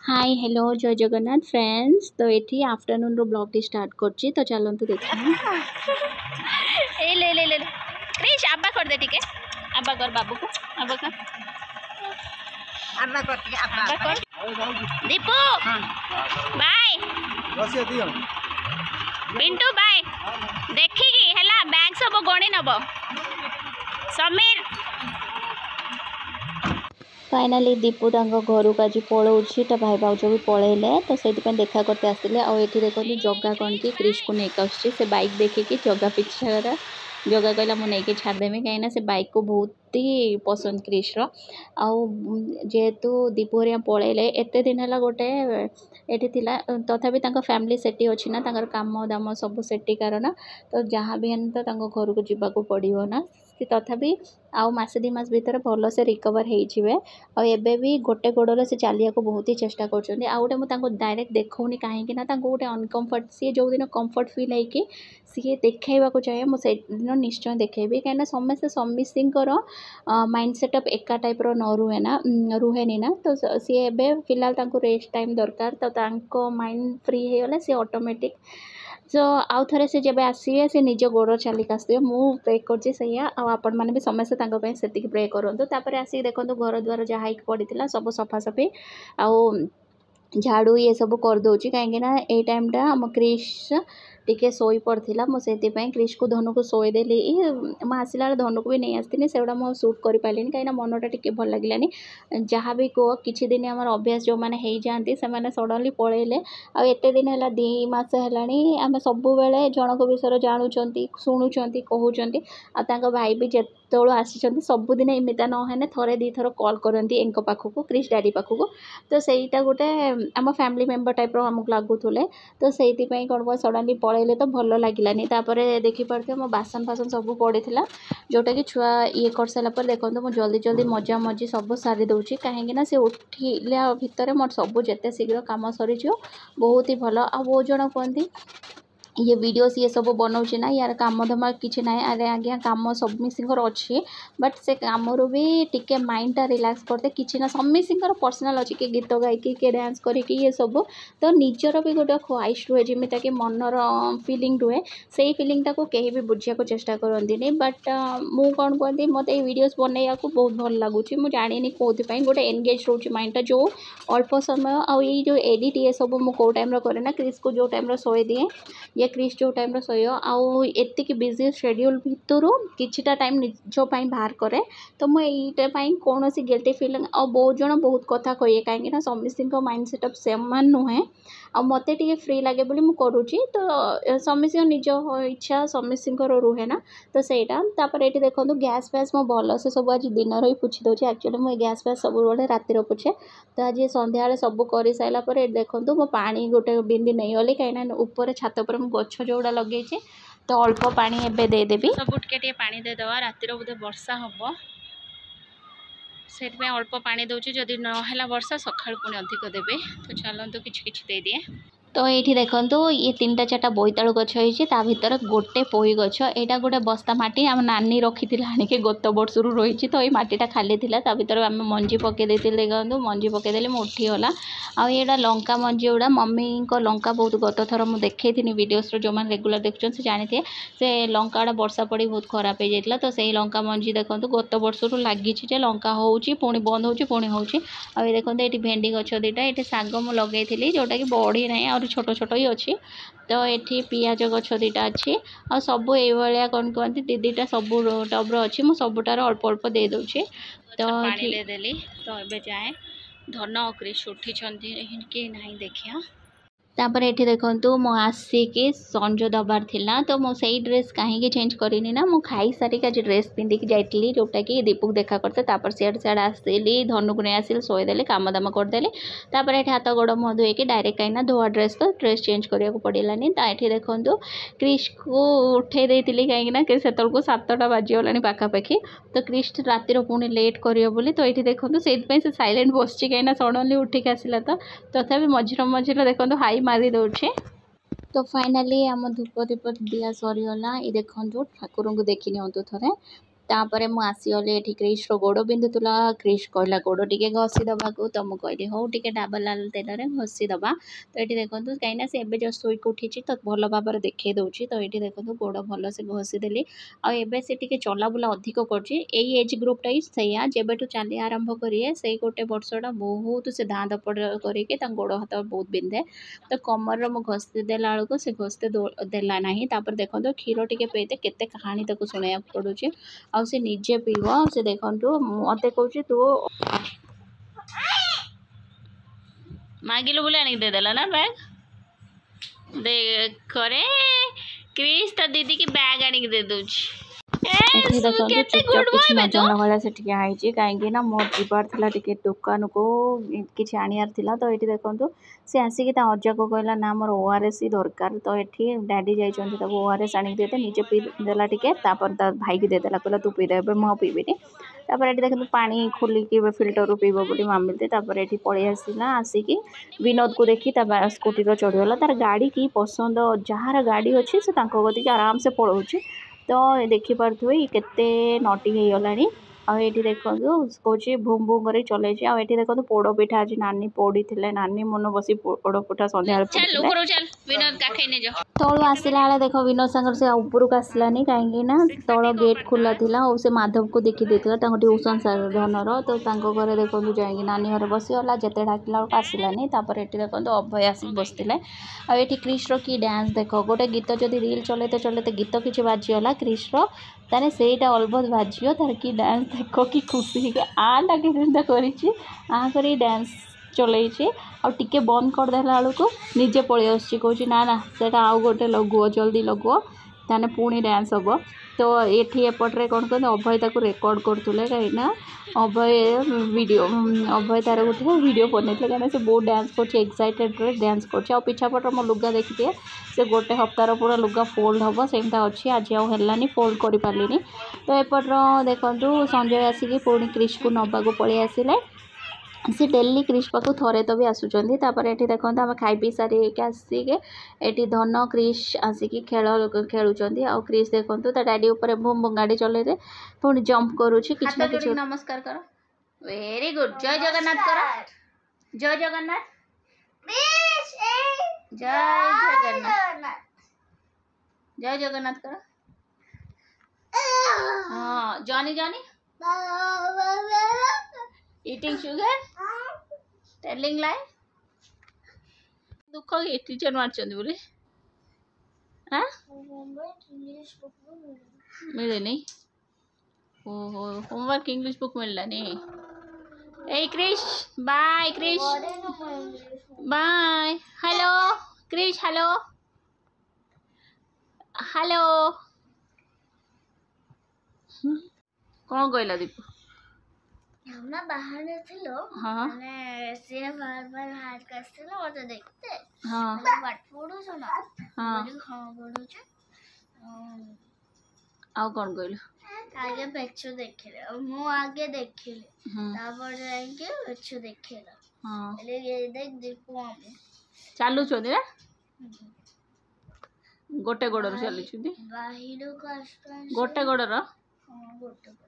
Hi hello जय Jagannath friends. तो ये आफ्टरनून रो ब्लॉग टी स्टार्ट करछि तो चलंतु देखिए। ए ले ले ले क्रिश आब्बा कर दे टिके आब्बा कर बाबू को आब्बा कर आब्बा कर दीपू बाय बसे दियो पिंटू बाय देखिकी हैला बैंक सब गणी नब समीर फाइनाली दीपू घर को आज पलाऊँगी तो भाई भाज भी पलैले तो से देखा करते आसते आए देखो जगह कौन कि क्रिश को लेकर से बाइक देखिकी जगह पिछा जगह कहला मुझे छाड़देमी कहीं से बाइक को बहुत ही पसंद क्रिश जेहेतु दीपू हरिया पलैले एत दिन है गोटे ये तथापि फैमिली सेठी अच्छी ना काम दाम सब सेठी कारण तो जहाँ भी तो घर को जीवाक पड़ो ना तथापि आउ मसे दी मास भीतर भल से रिकवर होबे भी गोटे गोड़ से चलिया बहुत ही चेष्टा कर डायरेक्ट देखनी कहीं गोटे अनकम्फर्ट सी जो दिन कम्फर्ट फिल होगी सी देखा चाहिए मुझे दिन निश्चय देखेबी कहीं समस्ते समिस्तर माइंड सेटअप एका टाइप न रुहे ना रुहेनी ना तो सी एवं फिलहाल रेस्ट टाइम दरकार तो माइंड फ्री होगले सी ऑटोमेटिक सो आउ थे से जब आसवे से निज गोड़ चलिक आसवे मुझे प्रे करपण मैंने भी समस्ते से प्रे करूँ तापर आसिक देखो घर द्वार जहाँ पड़ा सब सफासफी आउ झाड़ू ये सब करदे कहीं टाइमटा आम क्रिश टिके शोई पड़ा मुझे क्रिश को धनु को शोदेली मुझे आसला धनु को भी नहीं आसती से गुड़ा मुझे सुट कर पारे कहीं मनटा टी भल लगे जहाँ भी कह किसी दिन आम अभ्यास जो मैंने हो जाती से सडनली पलैले आते दिन है 2 मास है आम सब बेले जनक विषय जानूँ शुणुंट कहते भाई भी जिते आसी सबुदिन एमती नहे थे 2 थर कल करती एंक पाखक क्रिश डैडी पाखक तो सहीटा गोटे आम फैमिली मेम्बर टाइप आमको लगुले तो से कौन सडनली पलैले तो भल लगे तापर देखिपे मो बासन फासन सब पड़ा जोटा कि छुआ ये कर सारापर देखो मुझे जल्दी जल्दी मजा मजी सब सारी दूसरी कहीं सी उठिला भितर मोर सब जिते शीघ्र कम सरी बहुत ही भल आ बहुत जन कहती ये वीडियोस ये सब बनाऊँ ना यार काम धमा किसी ना अरे आज्ञा कम समिस्तर अच्छी बट से कम भी टिके माइंडटा रिलैक्स करते कि ना समिस्तर पर्सनाल अच्छी कि गीत गायकी किए डांस करके ये सब तो निजर भी गोटे ख्वाइश रुए जमीता कि मनर फिलिंग रुए से फिलिंगटा को कहीं भी बुझा चेष्टा करती बट मु कौन कहती मत ये वीडियोस बनैया बहुत भल लगुच मुझे जानी कौन गोटे एनगेज रोचे माइंडटा जो अल्प समय आई जो एडिट ये सब मुझे टाइम करे ना क्रिश को जो टाइम शोए दिए ये क्रिश जो टाइम शोय आती बिजी शेड्यूल भितर किछिटा टाइम निज बाहर करे तो मुझे कौन गिल्टी फिलिंग आ बहुत जन बहुत कथा कहे कहीं समस्त माइंड सेटअप सेमान नुहे आ मत टे फ्री लगे मुझे करुँची तो समस्त निज इच्छा समस्त रुहे ना तो सहीटा ये देखो गैस फैस मो भल से सब आज दिन ही पोछि दूसरी एक्चुअली मुझे गैस फैस सब रातिर पोछे तो आज सन्ध्या सब कर सारापर देखो मो पानी गोटे बिंदी नहीं गली कहीं ऊपर छात पर गछ जोड़ा लगे तो अल्प पानी एबे देदेवी सब टे पानी देदेवा रातिर बोधे वर्षा हम से अल्प पानी दूसरी जदि नहला वर्षा सका पुणी अधिक देवे तो चलते किछि दे दिए तो ये देखो ये 3टा 4टा बोईतालु गछ होता भर गोटे पोई गछ यहाँ गोटे बस्ता माटी आम नानी रखी आणिके गत वर्ष रही तो ये मटीटा खाली था भर आम मंजी पकई देखो मंजी पकईदे उठीगला आईटा लंका मंजी गुड़ा मम्मी को लंका बहुत गत थर मुझे देखी वीडियोस जो मैंने रेगुलर देखुं से जानी थे से लंका गुड़ा वर्षा पड़ी बहुत खराब हो जाता तो से लंका मंजी देखो गत वर्ष लगी लंका होची पुणी बंद होची पुणी होची आ देखो ये भेंडी गछ 2टा ये साग मुझे लगे जोटा कि बढ़ी ना छोट छोट ही अच्छी तो ये पियाज गछ 2टा अच्छी आ सब ये कौन कहते 2टा सब टब्र अच्छी मुझे सबुटार अल्प अल्प दे दूची तो देदेली तो ये जाए धन क्रिश उठी कि नहीं देखिया तापर ये देखो मो आसिकी संज दबार थिला तो मो सही ड्रेस कहीं चेंज करनी ना मो खाई सारिक आज ड्रेस पिंधिकी जाइली जोटा कि दीपक देखा करते तापर सियाड़ सियाड़ आसली धनु को नहीं आसिल शोदेली काम दाम करदेली तापर ये हाथ गोड़ मुँह धोईकी डायरेक्ट कहीं धोआ ड्रेस तो ड्रेस चेंज करा पड़ानी ये देखो क्रिश को उठे देती कहीं से 7टा बाजीगला पाखापाखि तो क्रिश रातिर पुणी लेट कर तो ये देखो से सैलेंट बस कहीं सडनली उठिक आसला तो तथापि मझिर मझिर देखो हाई मारी दौचे तो फाइनाली आम धूप दीप दिया सरीगला ये देखो ठाकुर को देखी नियंतु थे तापर मु आसीगली एठी क्रिश रो गोड़ बिंधुला क्रिश कहला गोड़ टिके घसी दबाकू तो मुझे कहली हूँ टिके डाबर लाल तेल में घसी दबा तो ये देखो कहीं से एवं जस्ट शोक उठी तो भल भाव में देखई दूसरी तो ये देखो गोड़ भल से घसीदेली आए से टी चलाबुला अधिक करज ग्रुपटा ही सैया जब चली आरंभ करेंगे से गोटे वर्षटा बहुत से धाँ दपड़ करके गोड़ हाथ बहुत बिंधे तो कमर मु घसी देला बेलू से घसते देला ना देखो क्षीर टी पेते केते कहानी तक शुणा पड़ू आ से निजे पीब से देखु मत कह तू मागिलु बोले आनिक देदेला ना बैग देख रे क्रिश तो दीदी की बैग आनिक दे दूची एठी देखो चुपचाप किसी नजर भाया से आई कहीं मोर जीवार था टे दुकान को किसी आनियार थिला तो ये देखो सी आसिक अजा को कहला ना मोर ओआरएस ही दरकार तो ये डैडी जाइए ओआरएस आनिक देते निजे पीदेला टे भाई की देदेला कहला तू पीदे मुझे पीबिनी तापर ये देखो पानी खोलिकी फिल्टर पीब बोली मामिलते तापर ये पलि आसला आसिकी विनोद को देखी स्कूटी चढ़ीगला तार गाड़ी की पसंद जार गाड़ी अच्छी से गति आराम से पलाऊँ तो देखिपे केते नटी हो गला आए देखो कौच भूम भूम कर चल देखो पोड़ पिठा आज नानी पोड़ी थे नानी मन बस पोड़ पिठा सन्ध्या तलू आसला देख विनोद सांगर से ऊपर को आसलानी कहीं तल गेट खोला था और से माधव को देखी देता ट्यूशन धनर तो घरे देखो जा नानी घर बसीगला जिते डाकिला बेलू आसलानी तापर ये देखो अभय आसिक बसते आए क्रिश की डांस देख गोटे गीत जब रील चलते चलते गीत किसी बाजीगला क्रिश ताने सेटा अलबत बाजियो तार की डांस देख कि खुशी आ लगे कर डांस चलई आ टिके बंद करदेला बेलू निजे पलि आस ना ना से आउ गोटे लगुओ जल्दी लगुओ ताने पुणी डांस हम तो ये एपटे कौन कहते अभय ताक रेकर्ड करुले कहीं अभय वीडियो अभय तार गोटे वीडियो बनई कहीं से बहुत डांस कर एक्साइटेड डांस कर पिछापट मो लुगा देखिए से गोटे हफ्तार पूरा लुगा फोल्ड हम सेमता अच्छी आज आनी फोल्ड कर पारे तो एपट देखो संजय आसिक पुणी क्रिश को नवाक पलि आसिले सी डेली क्रिश पाक थरे तो भी आसुँच ये देखो आम खाई पी सारी आसिक ये धन क्रिश आसिक खेल खेलुँच आ क्रिश देखो ता डैडी उपर भूम भूम गाड़ी चलते पुणी जंप करुँच कि नमस्कार कर वेरी गुड जय जगन्नाथ कर जय जगन्नाथ जय जगन्नाथ जय जगन्नाथ कर हाँ जानी जानी eating sugar telling lie दुख की टीचर मारचंदी बोले हाँ मिले नहीं ओहो होमवर्क इंग्लिश बुक मिलला नहीं ए Krish bye Krish bye hello Krish hello hello कौन कहला दीपू हमरा बाहर में थे हाँ मैंने से बार हाथ करते मत देखते हाँ पाठ पढ़ू ना हाँ हाँ पढ़ू आउ कौन कहलु आगे पेचो देखिले मु आगे देखिले तापर जाके पेचो देखिले हाँ ये देख दीपू हम चालू छोदी रे गोटे गोड़ रो चालू छोदी बाहिर को आसपास गोटे गोड़ रो हां गोटे गोड़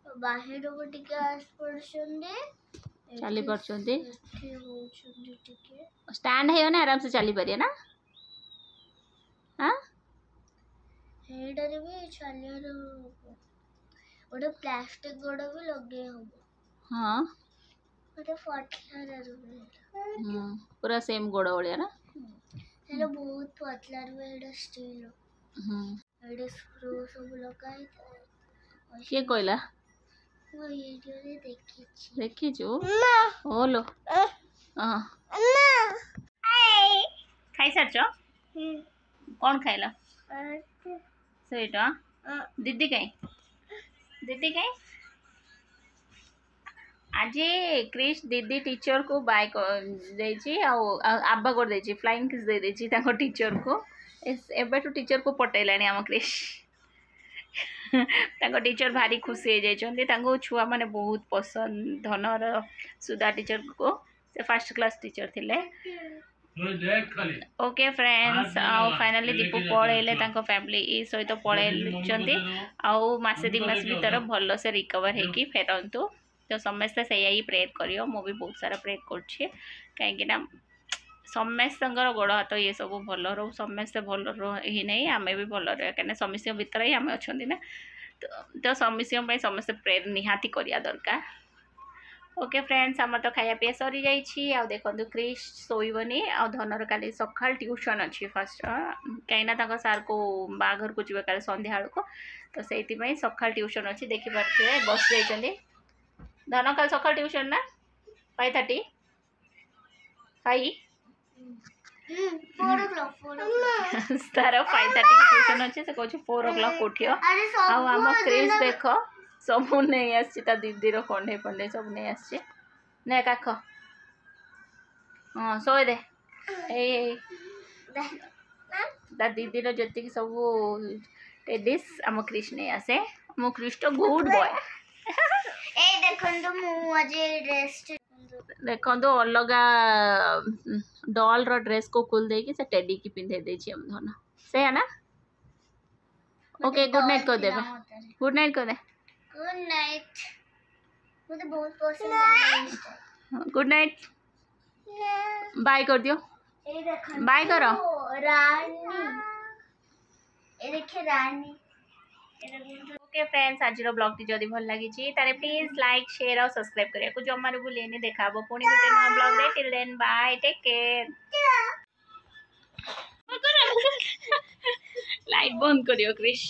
बाहिर को टिके आस पड़छंदे चली पड़छंदे एठी होछंदे टिके स्टैंड है ना आराम से चली परिया ना हां हेडर भी चलियर ओडे प्लास्टिक गोड़ भी लगे हो हां ओडे फटलार पूरा सेम गोड़ ओलिया ना हेलो बहुत पतलार एडे स्टील एडे स्क्रू सब लगाई के कहला वो वीडियो रे देखी जो ओलो हां खाई सारछ कौन खाइला सेटा दीदी कहीं आज क्रिश दीदी टीचर को बाय देछि आब्बा कर देछि फ्लाइंग किस दे देछि ताको टीचर को एबे तो टीचर को पटेलानी आम क्रिश ताको टीचर भारी खुशी हो जाइए छुआ माने बहुत पसंद धनर सुधा टीचर को से फर्स्ट क्लास टीचर थिले ओके फ्रेंड्स आउ फाइनली दीपू पळेले फैमिली सहित पळेइचंती आउ मासे 2 मास भीतर भल से रिकवर होगी फेरंतु तो समस्ते से ही प्रेयर करियो मु भी बहुत सारा प्रेयर करछी कहीं ना समस्त गोड़ हाथ ये सब भल रो समस्ते भल ही नहीं आम भी भल रहा कहीं समस्त भितर ही आम अच्छा ना तो समस्त समस्ते प्रेयर निहाती करिया दरकार। ओके फ्रेंड्स आम तो खाया पीया सरी जाइए देखो क्रिश शोबनी आ धनर काली सका ट्यूशन अच्छी फास्ट कहीं सार को बाघर को जी संध्या को तो से सका ट्यूशन अच्छी देखिपे बस जाइए धन काल सका ट्यूशन ना 5:30 तार 5:30 ट्यूशन अच्छे से कह 4 o'clock उठियो आम क्रिश देख सब नहीं आसा दीदी कंडे पंडे सब नहीं आसे ने काख हाँ शोए दे दीदी जी सब टेडिस आम क्रिश नहीं आसे मो क्रिश तो गुड बॉय देखो तो अलग डॉल रो ड्रेस को खोल देगी से टेडी की पिंधे देछि हम धन से है ना। ओके गुड नाइट कर दे गुड नाइट कर दे गुड नाइट मुझे बहुत पसंद है गुड नाइट बाय कर दियो बाय करो रानी ये देखिए रानी। ओके फ्रेंड्स आज ब्लॉग टी जदि भल लगी तारे प्लीज लाइक शेयर और सब्सक्राइब करिया को जमार भूलेनी देखा पुणी गोटे नया ब्लॉग रे till then bye take care light बंद करियो क्रिश।